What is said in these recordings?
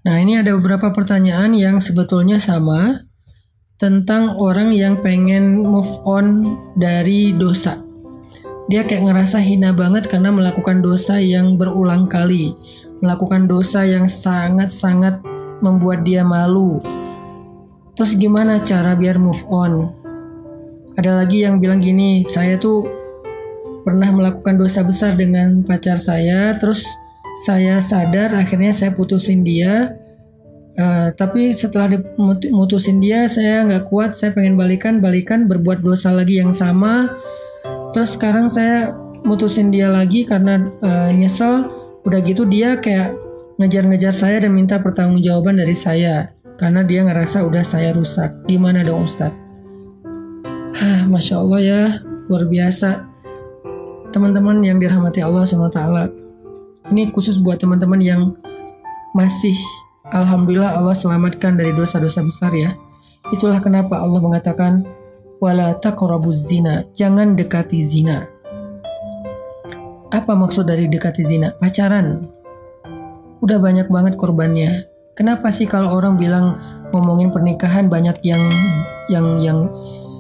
Nah, ini ada beberapa pertanyaan yang sebetulnya sama tentang orang yang pengen move on dari dosa. Dia kayak ngerasa hina banget karena melakukan dosa yang berulang kali, melakukan dosa yang sangat-sangat membuat dia malu. Terus gimana cara biar move on? Ada lagi yang bilang gini, saya tuh pernah melakukan dosa besar dengan pacar saya, terus saya sadar akhirnya saya putusin dia. Tapi setelah mutusin dia, saya nggak kuat, saya pengen balikan, berbuat dosa lagi yang sama. Terus sekarang saya mutusin dia lagi karena nyesel. Udah gitu dia kayak ngejar-ngejar saya dan minta pertanggungjawaban dari saya karena dia ngerasa udah saya rusak. Gimana dong Ustadz? Masya Allah ya, luar biasa. Teman-teman yang dirahmati Allah SWT, ini khusus buat teman-teman yang masih, alhamdulillah Allah selamatkan dari dosa-dosa besar ya. Itulah kenapa Allah mengatakan wala taqrabuz zina, jangan dekati zina. Apa maksud dari dekati zina? Pacaran. Udah banyak banget korbannya. Kenapa sih kalau orang bilang ngomongin pernikahan banyak yang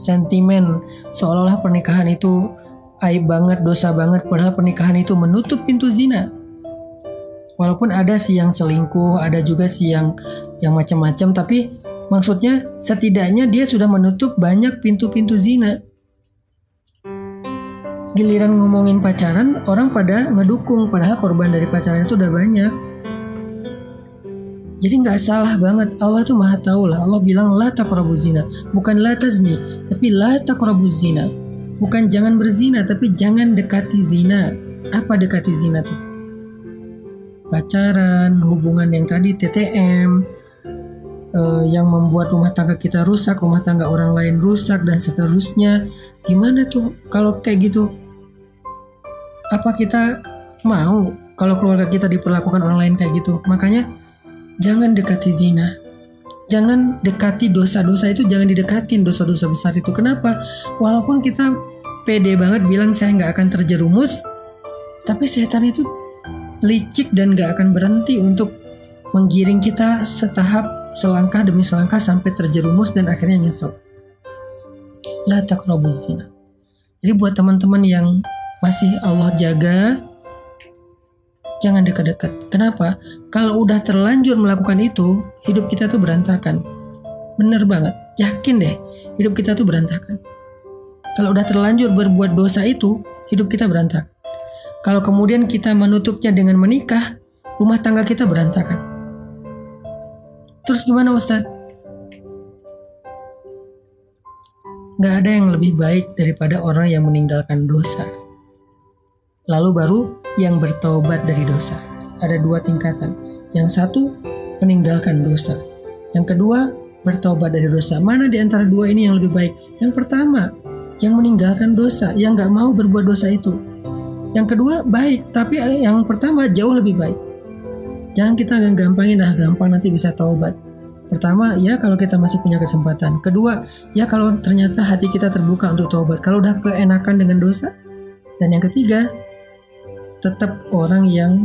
sentimen, seolah-olah pernikahan itu aib banget, dosa banget, padahal pernikahan itu menutup pintu zina. Walaupun ada sih yang selingkuh, ada juga sih yang macam-macam, tapi maksudnya setidaknya dia sudah menutup banyak pintu-pintu zina. Giliran ngomongin pacaran, orang pada ngedukung, padahal korban dari pacaran itu udah banyak. Jadi nggak salah banget, Allah tuh maha tahu lah. Allah bilang la taqrabuz zina, bukan la tazni, tapi la taqrabuz zina. Bukan jangan berzina, tapi jangan dekati zina. Apa dekati zina tuh? Pacaran, hubungan yang tadi TTM, yang membuat rumah tangga kita rusak, rumah tangga orang lain rusak, dan seterusnya. Gimana tuh kalau kayak gitu? Apa kita mau kalau keluarga kita diperlakukan orang lain kayak gitu? Makanya jangan dekati zina. Jangan dekati dosa-dosa itu, jangan didekatin dosa-dosa besar itu. Kenapa? Walaupun kita pede banget bilang saya nggak akan terjerumus, tapi setan itu licik dan nggak akan berhenti untuk menggiring kita setahap, selangkah demi selangkah sampai terjerumus dan akhirnya nyesel. La taqrabuz zina. Jadi buat teman-teman yang masih Allah jaga, jangan dekat-dekat. Kenapa? Kalau udah terlanjur melakukan itu, hidup kita tuh berantakan. Bener banget. Yakin deh, hidup kita tuh berantakan. Kalau udah terlanjur berbuat dosa itu, hidup kita berantakan. Kalau kemudian kita menutupnya dengan menikah, rumah tangga kita berantakan. Terus gimana Ustadz? Gak ada yang lebih baik daripada orang yang meninggalkan dosa. Lalu baru yang bertobat dari dosa. Ada dua tingkatan. Yang satu, meninggalkan dosa. Yang kedua, bertobat dari dosa. Mana di antara dua ini yang lebih baik? Yang pertama, yang meninggalkan dosa, yang gak mau berbuat dosa itu. Yang kedua, baik, tapi yang pertama jauh lebih baik. Jangan kita gampangin, gampang nanti bisa taubat. Pertama, ya kalau kita masih punya kesempatan. Kedua, ya kalau ternyata hati kita terbuka untuk taubat. Kalau udah keenakan dengan dosa. Dan yang ketiga, tetap orang yang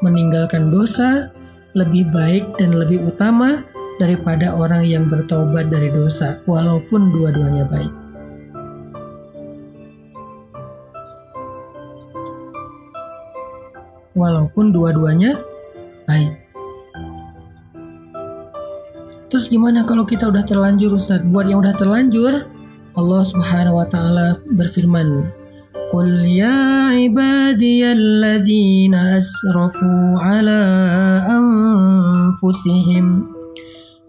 meninggalkan dosa lebih baik dan lebih utama daripada orang yang bertobat dari dosa, walaupun dua-duanya baik. Walaupun dua-duanya baik. Terus gimana kalau kita udah terlanjur Ustaz? Buat yang udah terlanjur, Allah Subhanahu wa taala berfirman, "Qul ya ibadiyalladzina asrafu ala anfusihim."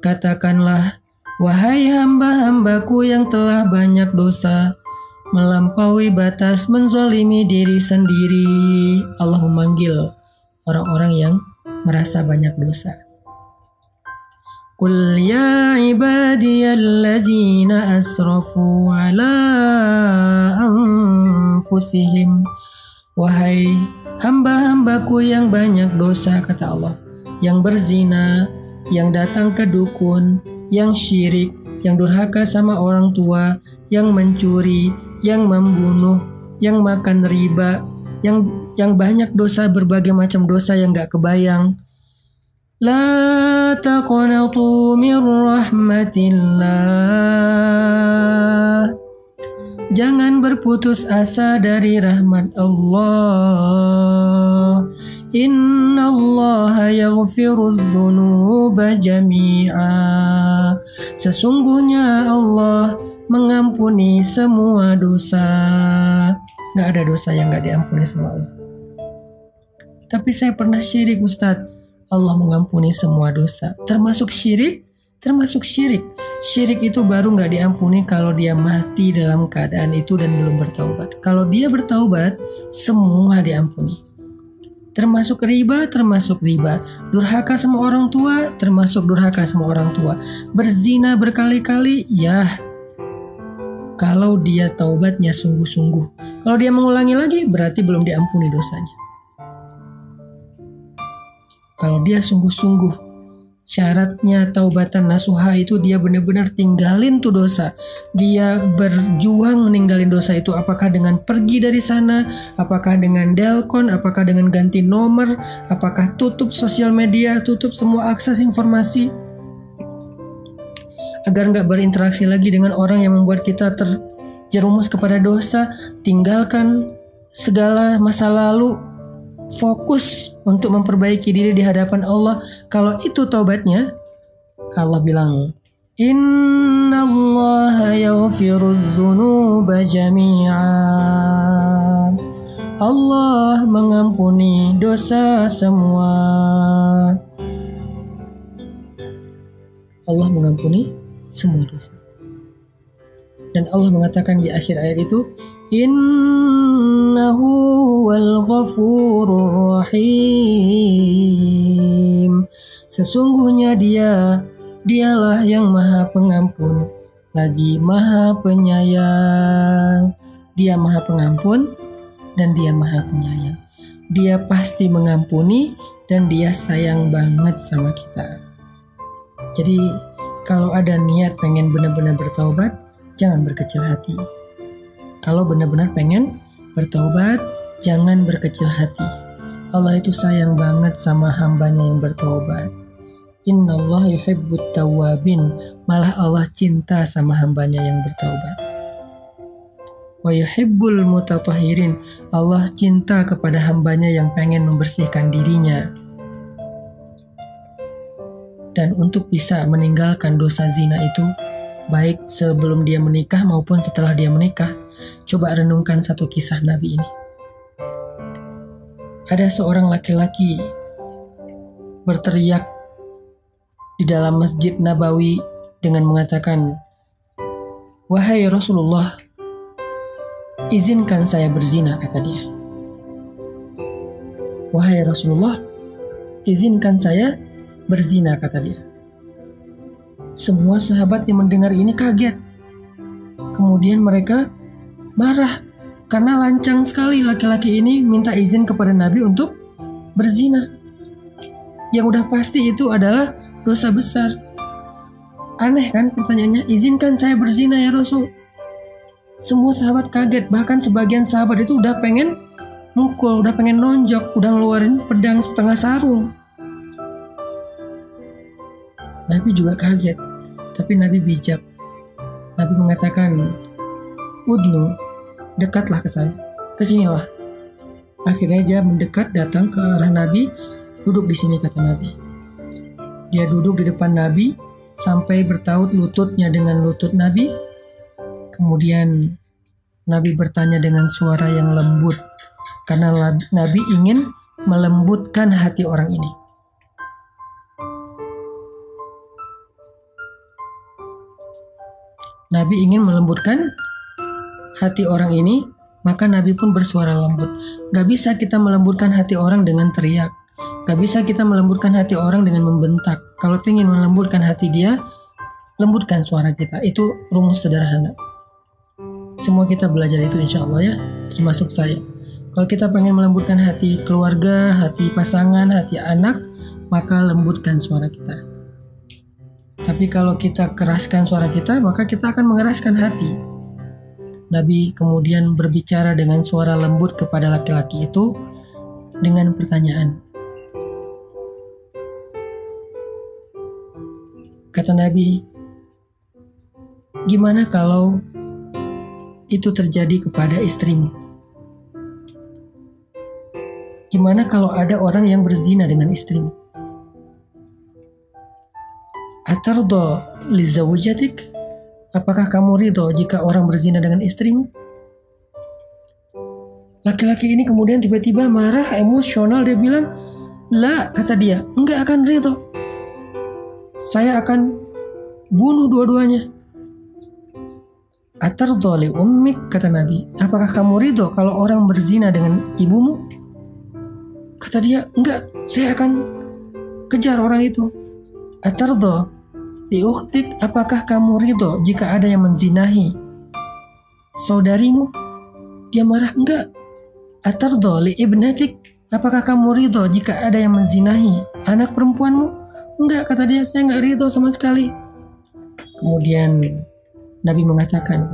Katakanlah, wahai hamba-hambaku yang telah banyak dosa, melampaui batas, menzolimi diri sendiri. Allah memanggil orang-orang yang merasa banyak dosa. Qul ya ibadiyalladzina asrafu ala anfusihim. Wahai hamba-hambaku yang banyak dosa, kata Allah, yang berzina, yang datang ke dukun, yang syirik, yang durhaka sama orang tua, yang mencuri, yang membunuh, yang makan riba, yang banyak dosa, berbagai macam dosa yang gak kebayang. La taqnatu min rahmatillah. Jangan berputus asa dari rahmat Allah. Innallaha yaghfiru dzunuba jami'a. Sesungguhnya Allah mengampuni semua dosa. Gak ada dosa yang gak diampuni sama Allah. Tapi saya pernah syirik, Ustadz. Allah mengampuni semua dosa, termasuk syirik. Syirik itu baru gak diampuni kalau dia mati dalam keadaan itu dan belum bertaubat. Kalau dia bertaubat, semua diampuni. Termasuk riba. Durhaka sama orang tua, termasuk durhaka sama orang tua. Berzina berkali-kali, ya. Kalau dia taubatnya sungguh-sungguh. Kalau dia mengulangi lagi, berarti belum diampuni dosanya. Kalau dia sungguh-sungguh, syaratnya taubatan nasuha itu dia benar-benar tinggalin tuh dosa. Dia berjuang meninggalin dosa itu, apakah dengan pergi dari sana, apakah dengan delkon, apakah dengan ganti nomor, apakah tutup sosial media, tutup semua akses informasi, agar nggak berinteraksi lagi dengan orang yang membuat kita terjerumus kepada dosa. Tinggalkan segala masa lalu, fokus untuk memperbaiki diri di hadapan Allah. Kalau itu taubatnya, Allah bilang, Innallaha yaghfiru dzunuba jami'a. Allah mengampuni dosa semua. Allah mengampuni semua dosa. Dan Allah mengatakan di akhir ayat itu, Innahu wal ghafurur rahim. Sesungguhnya dialah yang maha pengampun, lagi maha penyayang. Dia maha pengampun dan dia maha penyayang. Dia pasti mengampuni dan dia sayang banget sama kita. Jadi kalau ada niat pengen benar-benar bertaubat, jangan berkecil hati. Kalau benar-benar pengen bertaubat, jangan berkecil hati. Allah itu sayang banget sama hambanya yang bertaubat. Innallaha yuhibbut tawwabin. Malah Allah cinta sama hambanya yang bertaubat. Wa yuhibbul mutatahhirin. Allah cinta kepada hambanya yang pengen membersihkan dirinya. Dan untuk bisa meninggalkan dosa zina itu, baik sebelum dia menikah maupun setelah dia menikah, coba renungkan satu kisah Nabi ini. Ada seorang laki-laki berteriak di dalam Masjid Nabawi dengan mengatakan, "Wahai Rasulullah, izinkan saya berzina," kata dia. "Wahai Rasulullah, izinkan saya berzina," kata dia. Semua sahabat yang mendengar ini kaget. Kemudian mereka marah karena lancang sekali laki-laki ini minta izin kepada Nabi untuk berzina. Yang udah pasti itu adalah dosa besar. Aneh kan pertanyaannya, izinkan saya berzina ya Rasul. Semua sahabat kaget, bahkan sebagian sahabat itu udah pengen mukul, udah pengen nonjok, udah ngeluarin pedang setengah sarung. Nabi juga kaget, tapi Nabi bijak. Nabi mengatakan, "Udnu, dekatlah ke saya, kesinilah." Akhirnya dia mendekat, datang ke arah Nabi, duduk di sini kata Nabi. Dia duduk di depan Nabi sampai bertaut lututnya dengan lutut Nabi. Kemudian Nabi bertanya dengan suara yang lembut, karena Nabi ingin melembutkan hati orang ini. Nabi ingin melembutkan hati orang ini, maka Nabi pun bersuara lembut. Gak bisa kita melembutkan hati orang dengan teriak. Gak bisa kita melembutkan hati orang dengan membentak. Kalau ingin melembutkan hati dia, lembutkan suara kita. Itu rumus sederhana. Semua kita belajar itu insya Allah ya, termasuk saya. Kalau kita pengen melembutkan hati keluarga, hati pasangan, hati anak, maka lembutkan suara kita. Tapi kalau kita keraskan suara kita, maka kita akan mengeraskan hati. Nabi kemudian berbicara dengan suara lembut kepada laki-laki itu dengan pertanyaan. Kata Nabi, gimana kalau itu terjadi kepada istrimu? Gimana kalau ada orang yang berzina dengan istrimu? Atardo li zawjatik? Apakah kamu ridho jika orang berzina dengan istrimu? Laki-laki ini kemudian tiba-tiba marah, emosional. Dia bilang, "La," kata dia, "enggak akan ridho. Saya akan bunuh dua-duanya." Atardo li ummik, kata Nabi, apakah kamu ridho kalau orang berzina dengan ibumu? Kata dia, "Enggak, saya akan kejar orang itu." Atardo li ukhtik, apakah kamu ridho jika ada yang menzinahi saudarimu? Dia marah, "Enggak." Atardo li ibnatik, apakah kamu ridho jika ada yang menzinahi anak perempuanmu? "Enggak," kata dia, "saya enggak ridho sama sekali." Kemudian Nabi mengatakan,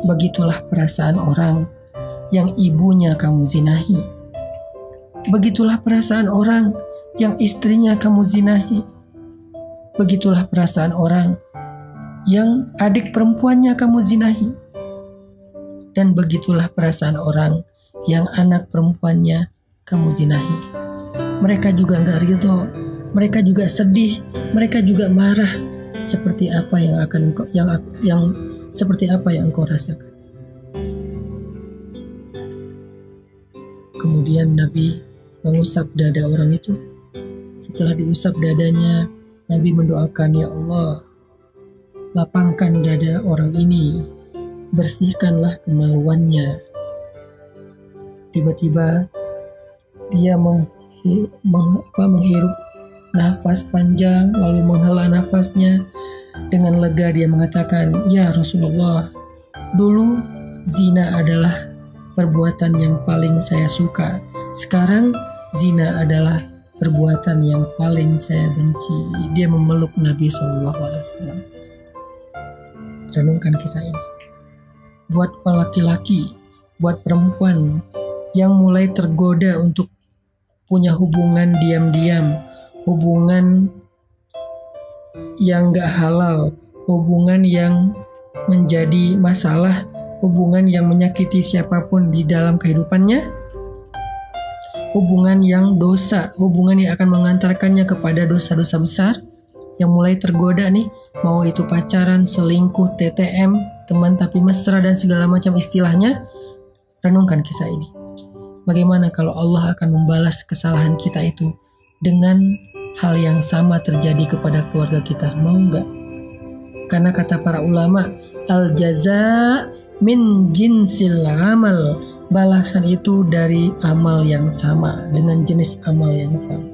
begitulah perasaan orang yang ibunya kamu zinahi. Begitulah perasaan orang yang istrinya kamu zinahi. Begitulah perasaan orang yang adik perempuannya kamu zinahi. Dan begitulah perasaan orang yang anak perempuannya kamu zinahi. Mereka juga enggak ridho, mereka juga sedih, mereka juga marah. Seperti apa yang akan seperti apa yang engkau rasakan. Kemudian Nabi mengusap dada orang itu. Setelah diusap dadanya, Nabi mendoakan, "Ya Allah, lapangkan dada orang ini, bersihkanlah kemaluannya." Tiba-tiba dia menghirup nafas panjang, lalu menghela nafasnya. Dengan lega dia mengatakan, "Ya Rasulullah, dulu zina adalah perbuatan yang paling saya suka. Sekarang zina adalah perbuatan yang paling saya benci." Dia memeluk Nabi SAW. Renungkan kisah ini. Buat laki-laki, buat perempuan yang mulai tergoda untuk punya hubungan diam-diam, hubungan yang gak halal, hubungan yang menjadi masalah, hubungan yang menyakiti siapapun di dalam kehidupannya, hubungan yang dosa, hubungan yang akan mengantarkannya kepada dosa-dosa besar, yang mulai tergoda nih, mau itu pacaran, selingkuh, TTM, teman tapi mesra dan segala macam istilahnya. Renungkan kisah ini. Bagaimana kalau Allah akan membalas kesalahan kita itu dengan hal yang sama terjadi kepada keluarga kita? Mau nggak? Karena kata para ulama, al jaza min jinsil amal, balasan itu dari amal yang sama, dengan jenis amal yang sama.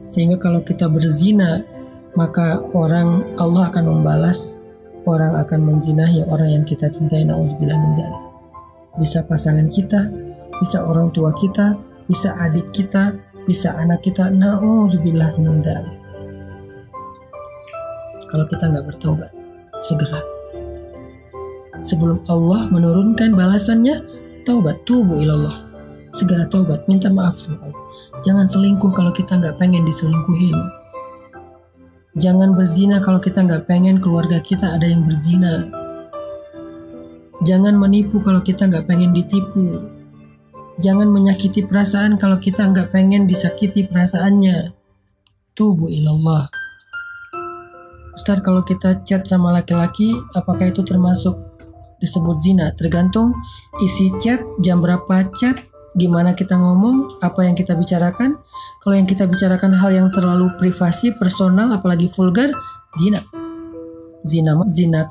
Sehingga kalau kita berzina, maka Allah akan membalas, orang akan menzinahi orang yang kita cintai. Nauzubillah min dzalik. Bisa pasangan kita, bisa orang tua kita, bisa adik kita, bisa anak kita. Nauzubillah min dzalik. Kalau kita nggak bertobat segera, sebelum Allah menurunkan balasannya, taubat, tubu ilallah, segera taubat, minta maaf sama Allah. Jangan selingkuh kalau kita nggak pengen diselingkuhin. Jangan berzina kalau kita nggak pengen keluarga kita ada yang berzina. Jangan menipu kalau kita nggak pengen ditipu. Jangan menyakiti perasaan kalau kita nggak pengen disakiti perasaannya. Tubu ilallah. Ustaz, kalau kita chat sama laki-laki, apakah itu termasuk disebut zina? Tergantung isi chat, jam berapa chat, gimana kita ngomong, apa yang kita bicarakan. Kalau yang kita bicarakan hal yang terlalu privasi, personal, apalagi vulgar, zina. Zina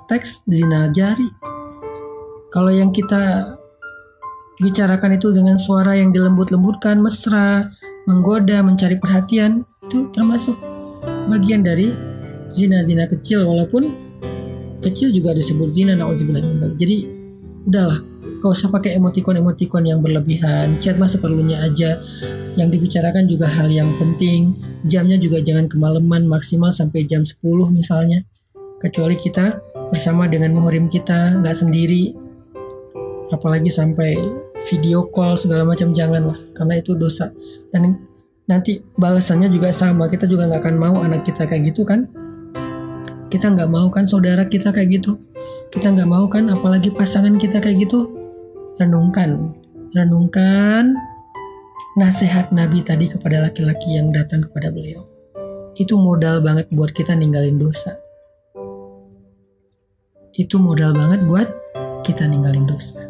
teks, zina jari. Kalau yang kita bicarakan itu dengan suara yang dilembut-lembutkan, mesra, menggoda, mencari perhatian, itu termasuk bagian dari zina-zina kecil, walaupun kecil juga disebut zina. Nauzubillah min dzalik. Jadi udahlah, gak usah pakai emotikon-emotikon yang berlebihan. Chat mah seperlunya aja. Yang dibicarakan juga hal yang penting. Jamnya juga jangan kemalaman, maksimal sampai jam 10 misalnya. Kecuali kita bersama dengan muhrim kita, gak sendiri. Apalagi sampai video call segala macam, janganlah, karena itu dosa. Dan nanti balasannya juga sama. Kita juga gak akan mau anak kita kayak gitu kan. Kita nggak mau kan saudara kita kayak gitu. Kita nggak mau kan apalagi pasangan kita kayak gitu. Renungkan nasihat Nabi tadi kepada laki-laki yang datang kepada beliau. Itu modal banget buat kita ninggalin dosa. Itu modal banget buat kita ninggalin dosa.